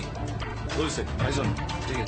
둘셋 발전 되게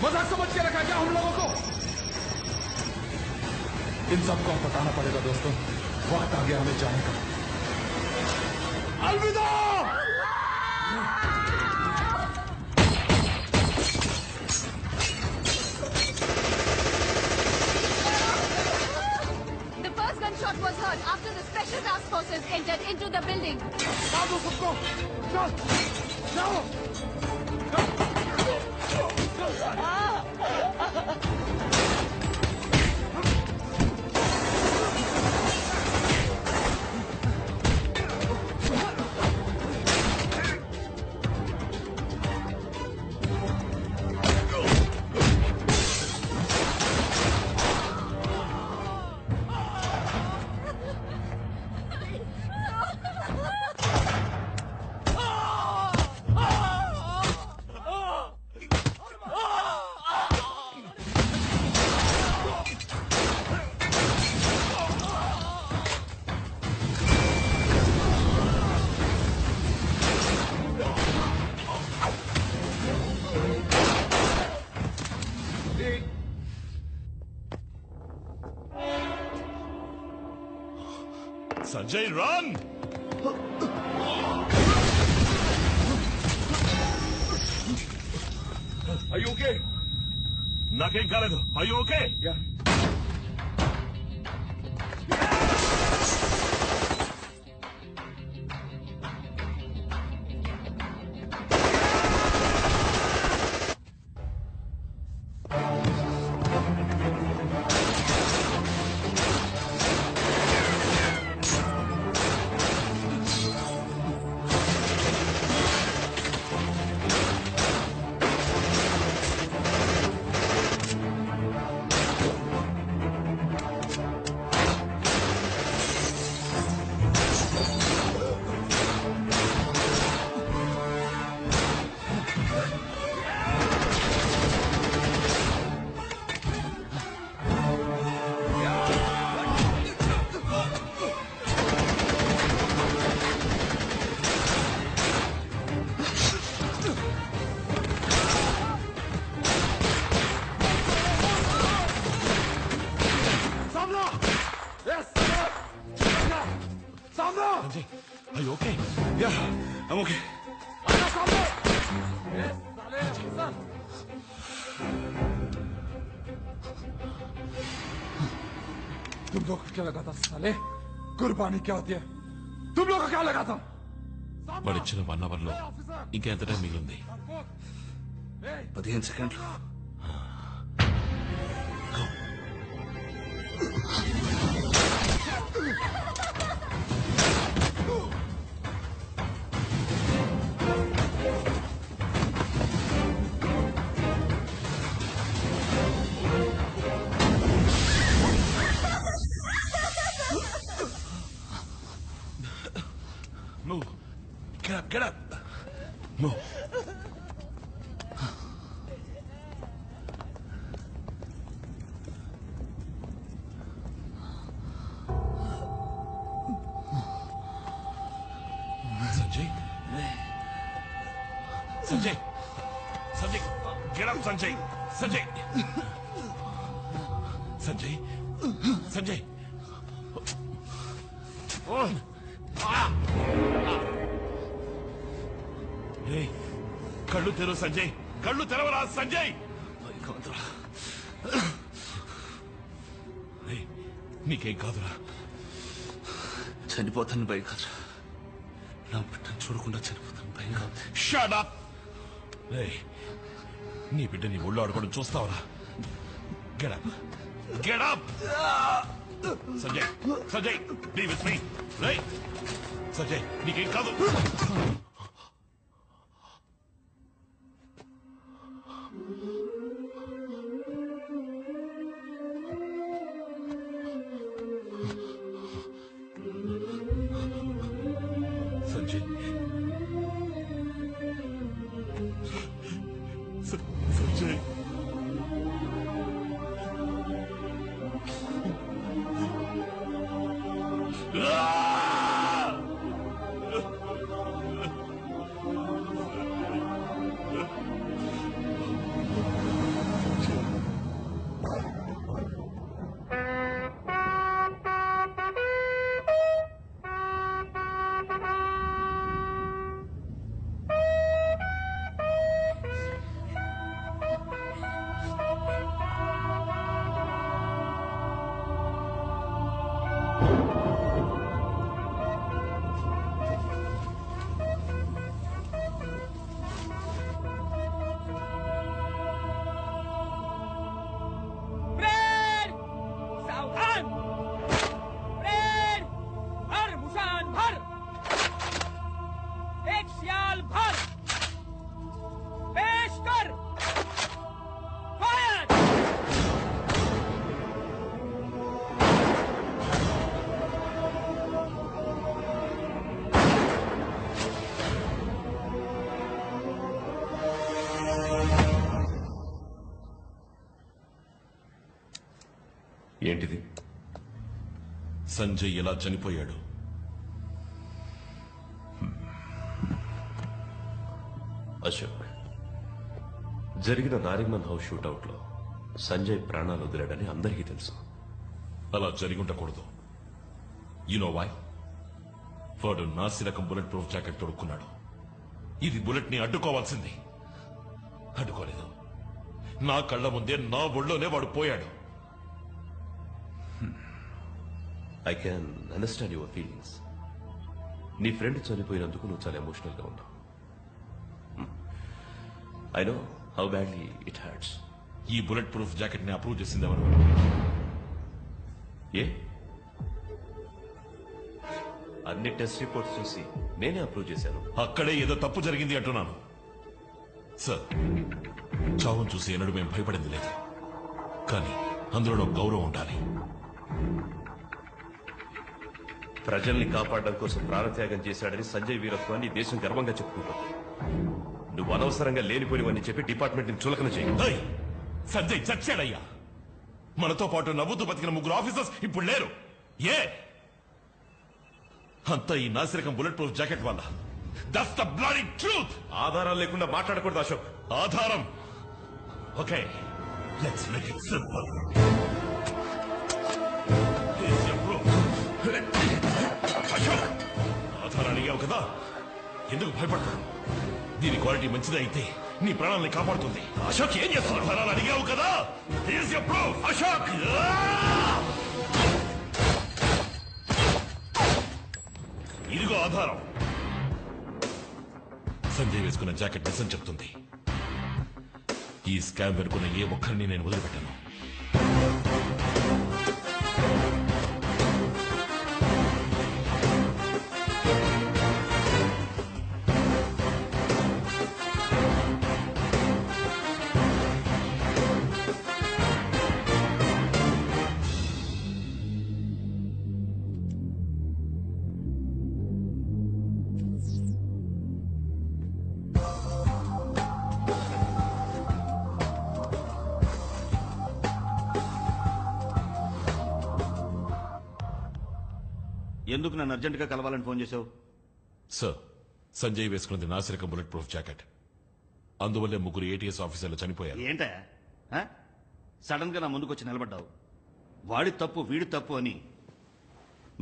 मजाक समझ के रखा क्या हम लोगों को? इन सबको बताना पड़ेगा दोस्तों, वक्त आ गया हमें जाने का। अलविदा! The first gunshot was heard after the special task forces entered into the building. मारो सबको! चल! जाओ! Sanjay, run! Are you okay? Nakem kaledu. Are you okay? Yeah. Sanjay, are you okay? Yeah, I'm okay. तुम लोग को क्या लगा था साले कुर्बानी क्या होती है तुम लोग को क्या लगा था వాడిచ్చిన 1 అవర్లో ఇంకెంత టైం మిగిలింది 15 సెకండ్లు. Move. Get up. Move. Sanjay. Get up, Sanjay. Sanjay. Oh. కళ్ళు తెరు సంజయ్, కళ్ళు తెరవరా సంజయ్. నీకేం కాదురా. చనిపోతాను భయం కాదురా, నా బిడ్డను చూడకుండా చనిపోతాను భయం కాదు. Shut up. నీ బిడ్డ నీ ఒళ్ళు ఆడుకోవడం చూస్తావరా. Get up. Sanjay be with me. Sanjay నీకేం కాదు. సంజయ్ ఏంటిది? సంజయ్ ఎలా చనిపోయాడు? అశోక్, జరిగిన నారిమన్ హౌస్ షూటౌట్ లో సంజయ్ ప్రాణాలు వదిలాడని అందరికీ తెలుసు. అలా జరిగి ఉండకూడదు. You know why? వాడు నాసి రకం బుల్లెట్ ప్రూఫ్ జాకెట్ తొడుక్కున్నాడు. ఇది బుల్లెట్ ని అడ్డుకోవాల్సింది. అడ్డుకోలేదు. నా కళ్ళ ముందే నా ఒళ్ళోనే వాడు పోయాడు. I can understand your feelings. నీ ఫ్రెండ్ చనిపోయినందుకు నువ్వు చాలా ఎమోషనల్ గా ఉన్నావు. I know how badly it hurts. ఈ బుల్లెట్ ప్రూఫ్ జాకెట్ ని అప్రూవ్ చేసింది ఎవరు? ఏ? అన్ని టెస్ట్ రిపోర్ట్స్ చూసి నేనే అప్రూవ్ చేశాను. అక్కడే ఏదో తప్పు జరిగింది అంటున్నాను. సార్, చావును చూసి ఎన్నడూ మేము భయపడింది లేదు. కానీ అందులో గౌరవం ఉండాలి. ప్రజల్ని కాపాడడం కోసం ప్రాణత్యాగం చేశాడని సంజయ్ వీరత్వాన్ని దేశం గర్వంగా చెప్పుకుంటుంది. నువ్వు అనవసరంగా లేనిపోయినవని చెప్పి డిపార్ట్మెంట్ ని చులకన చేయి. సంజయ్ చచ్చాడయ్యా. మనతో పాటు నవ్వుతూ బతికిన 3 ఆఫీసర్స్ ఇప్పుడు లేరు. ఏ అంతా ఈ నాసిరకం బుల్లెట్ ప్రూఫ్ జాకెట్ వల్ల. That's the bloody truth. ఆధారాలు లేకుండా మాట్లాడకూడదు అశోక్. ఆధారం. Okay, let's make it simple. Here's your proof. అడిగావు కదా, ఎందుకు భయపడతాను? దీని క్వాలిటీ మంచిది అయితే నీ ప్రాణాలని కాపాడుతుంది. అశోక్ ఏం చేస్తున్నావు? ప్రాణాలు అడిగావు కదా, Here's your proof, అశోక్. ఇదిగో ఆధారం. సంజయ్ వేసుకున్న జాకెట్ నిజం చెప్తుంది. ఈ స్కామ్ వెనుకున్న ఏ ఒక్కరిని నేను వదిలిపెట్టాను. ఎందుకు నన్ను అర్జెంటుగా కలవాలని ఫోన్ చేశావు? సార్, సంజయ్ వేసుకున్నది నాసిరకం బుల్లెట్ ప్రూఫ్ జాకెట్. అందువల్లే ముగ్గురు ఏటీఎస్ ఆఫీసర్లు చనిపోయారు. ఏంటా సడన్ గా నా ముందుకు వచ్చి నిలబడ్డావు? వాడి తప్పు వీడి తప్పు అని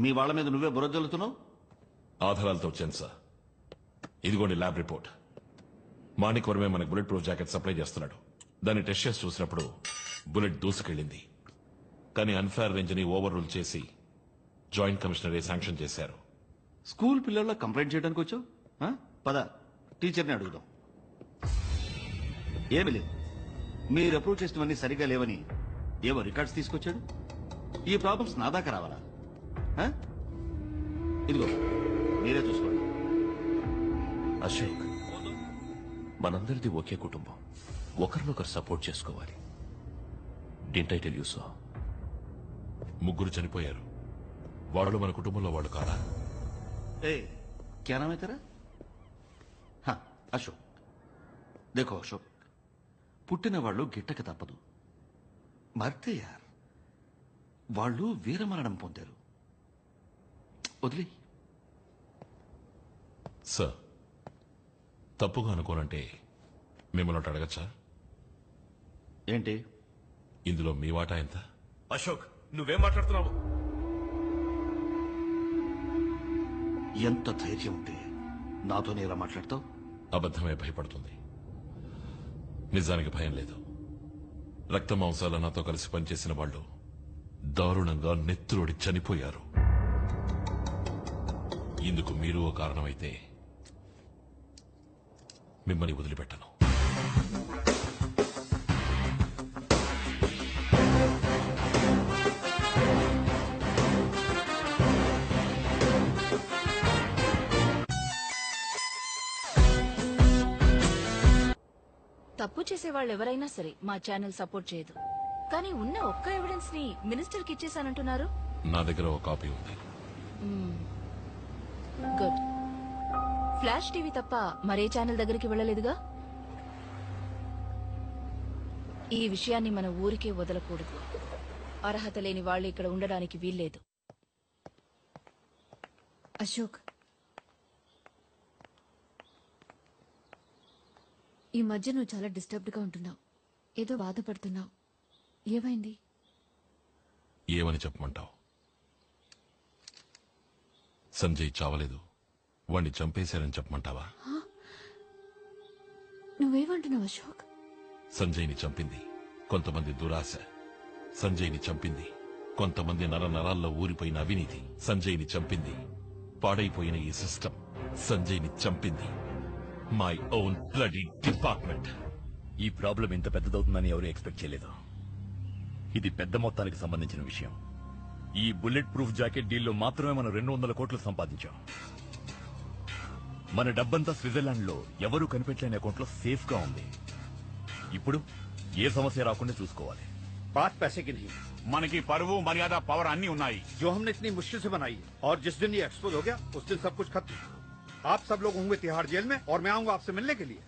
మీ వాళ్ళ మీద నువ్వే బుర్ర జల్లుతున్నావు. ఆధారాలతో వచ్చాను సార్. ఇదిగోండి ల్యాబ్ రిపోర్ట్. మాణిక్ వర్మే మనకు బుల్లెట్ ప్రూఫ్ జాకెట్ సప్లై చేస్తున్నాడు. దాన్ని టెస్ట్ చేసి చూసినప్పుడు బుల్లెట్ దూసుకెళ్ళింది. కానీ అన్ఫేర్ రేంజ్ ని ఓవర్ రూల్ చేసి జాయింట్ కమిషనరే శాంక్షన్ చేశారు. స్కూల్ పిల్లల్లో కంప్లైంట్ చేయడానికి వచ్చావు? పద టీచర్ని అడుగుదాం. ఏమి లేదు, మీరు అప్రూవ్ చేసినవన్నీ సరిగా లేవని ఏవో రికార్డ్స్ తీసుకొచ్చాడు. ఈ ప్రాబ్లమ్స్ నా దాకా రావాలా? ఇదిగో మీరే చూసుకోండి. అశోక్, మనందరిది ఒకే కుటుంబం, ఒకరినొకరు సపోర్ట్ చేసుకోవాలి. Didn't I tell you so? ముగ్గురు చనిపోయారు. వాళ్ళు మన కుటుంబంలో వాళ్ళు కాదా? क्या नाम है तेरा? हाँ అశోక్. देखो అశోక్, పుట్టిన వాళ్ళు గిట్టక తప్పదు. మర్తే యార్, వాళ్ళు వీరమరణం పొందారు. వదిలే. సార్, తప్పుగా అనుకోనంటే మిమ్మల్ని ఒకటి అడగచ్చా? ఏంటి? ఇందులో మీ వాటా ఎంత? అశోక్, నువ్వేం మాట్లాడుతున్నావు? ఎంత ధైర్యం ఉంటే నాతోనే ఇలా మాట్లాడతావు? అబద్ధమే భయపడుతుంది, నిజానికి భయం లేదు. రక్త మాంసాల నాతో కలిసి పనిచేసిన వాళ్ళు దారుణంగా నెత్తురోడి చనిపోయారు. ఇందుకు మీరు ఓ కారణమైతే మిమ్మల్ని వదిలిపెట్టను. తప్పు చేసే వాళ్ళు ఎవరైనా సరే మా ఛానల్ సపోర్ట్ చేయదు. కానీ ఉన్న ఒక్క ఎవిడెన్స్ ని మినిస్టర్ కి ఇచ్చేసానంటున్నారు. నా దగ్గర ఒక కాపీ ఉంది. గుడ్. ఫ్లాష్ టీవీ తప్ప మరే ఛానల్ దగ్గరికి వెళ్ళలేదుగా. ఈ విషయాన్ని మన ఊరికే వదలకూడదు. అర్హత లేని వాళ్ళు ఇక్కడ ఉండడానికి వీల్లేదు. అశోక్, ఈ మధ్య నువ్వు చాలా డిస్టర్బ్డ్ గా ఉంటున్నావు. ఏదో బాధపడుతున్నావు. ఏమైంది? ఏమని చెప్పమంటావు? సంజయ్ చావలేదు, వాణ్ణి చంపేశారని చెప్పమంటావా? నువ్వేమంటున్నావు అశోక్? సంజయ్ని చంపింది కొంతమంది దురాశ. సంజయ్ని చంపింది కొంతమంది నరాల్లో ఊరిపోయిన అవినీతి. సంజయ్ని చంపింది పాడైపోయిన ఈ సిస్టమ్. సంజయ్ని చంపింది మై ఓన్ బ్లడీ డిపార్ట్మెంట్. ఈ ప్రాబ్లం ఇంత పెద్దదవుతుందని ఎవరు ఎక్స్పెక్ట్ చేయలేదు. ఇది పెద్ద మొత్తానికి సంబంధించిన విషయం. ఈ బుల్లెట్ ప్రూఫ్ జాకెట్ డీల్లో మాత్రమే మనం 200 కోట్లు సంపాదించాం. మన డబ్బంతా స్విట్జర్లాండ్ లో ఎవరూ కనిపెట్టలేని అకౌంట్ లో సేఫ్ గా ఉంది. ఇప్పుడు ఏ సమస్య రాకుండా చూసుకోవాలి. बात पैसे की नहीं, మనకి పరువు మర్యాద పవర్ అన్ని ఉన్నాయి. जो हमने इतनी मुश्किल से बनाई है, और जिस दिन ये एक्सपोज हो गया उस दिन सब कुछ खत्म. आप सब लोग होंगे तिहाड़ जेल में और मैं आऊंगा आपसे मिलने के लिए.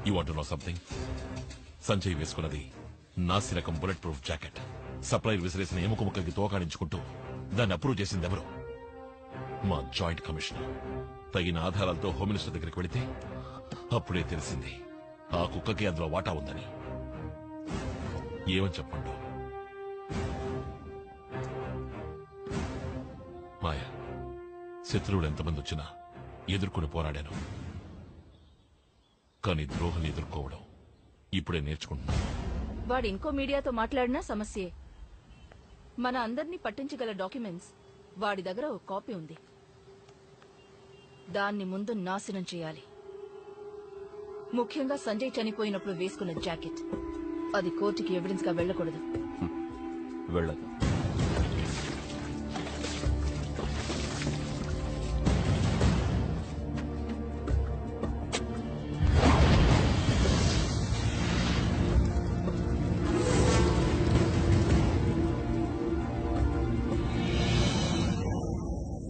You want to know something? Sanjay వేసుకున్నది నాసి రకం బుల్లెట్ ప్రూఫ్ జాకెట్. సప్లైర్ విసిరేసిన ఎముక ముక్కకి తోకాడించుకుంటూ దాన్ని అప్రూవ్ చేసింది ఎవరు? మా జాయింట్ కమిషనర్. తగిన ఆధారాలతో హోమ్ మినిస్టర్ దగ్గరికి వెళితే అప్పుడే తెలిసింది ఆ కుక్కకి అందులో వాటా ఉందని. ఏమని చెప్పండు? మాయా, శత్రువులు ఎంతమంది వచ్చినా ఎదుర్కొని పోరాడాను. కానీ ద్రోహుల్ని ఎదుర్కోవడం ఇప్పుడే నేర్చుకుంటున్నాను. వాడు ఇంకో మీడియాతో మాట్లాడినా సమస్యే. మన అందర్నీ పట్టించగల డాక్యుమెంట్స్ వాడి దగ్గర ఒక కాపీ ఉంది. దాన్ని ముందు నాశనం చేయాలి. ముఖ్యంగా సంజయ్ చనిపోయినప్పుడు వేసుకున్న జాకెట్. అది కోర్టుకి ఎవిడెన్స్ గా వెళ్ళకూడదు. వెళ్ళదు.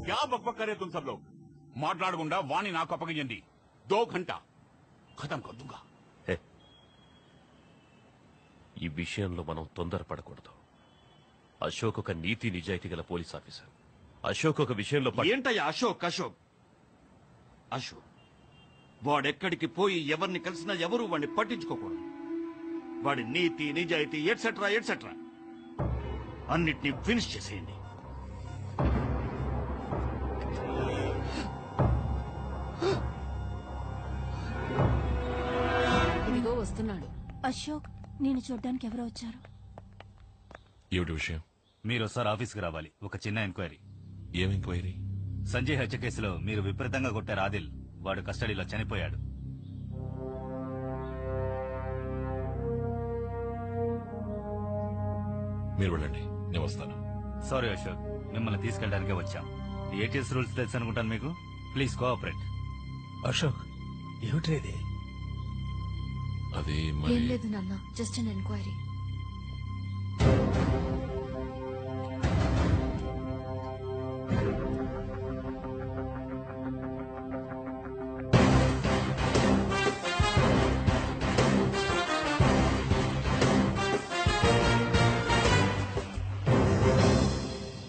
क्या बकबक करे तुम सब लोग? మాట్లాడకుండా వాణి నాకు అప్పగించండి. 2 घंटा ఖతం కర్ దూంగా. ఈ విషయంలో మనం తొందరపడకూడదు. అశోక్ ఒక నీతి నిజాయితీ గల పోలీస్ ఆఫీసర్. అశోక్ ఒక విషయంలో ఏంటయ్యా అశోక్ అశోక్ అశోక్ వాడెక్కడికి పోయి ఎవరిని కలిసినా ఎవరు వాడిని పట్టించుకోకూడదు. వాడి నీతి నిజాయితీ ఎట్సెట్రా ఎట్సెట్రా అన్నిటినీ ఫినిష్ చేసేయండి. ఇదిగో వస్తున్నాడు. అశోక్, నేను చూడ్డానికి ఎవరో వచ్చారు. ఏమిటి విషయం? మీరు ఒకసారి ఆఫీస్కి రావాలి. ఒక చిన్న ఎంక్వైరీ. ఏం ఎంక్వైరీ? సంజయ్ హత్య కేసులో మీరు విపరీతంగా కొట్టారు ఆదిల్. వాడు కస్టడీలో చనిపోయాడు. మీరు వెళ్ళండి, నేను వస్తాను. సారీ అశోక్, మిమ్మల్ని తీసుకెళ్ళడానికే వచ్చాం. ఏటీఎస్ రూల్స్ తెలుసు అనుకుంటాను మీకు. Please cooperate. అశోక్, ఏమిటి అది ఏం లేదు నాన్న, జస్ట్ అన్ ఎంక్వైరీ.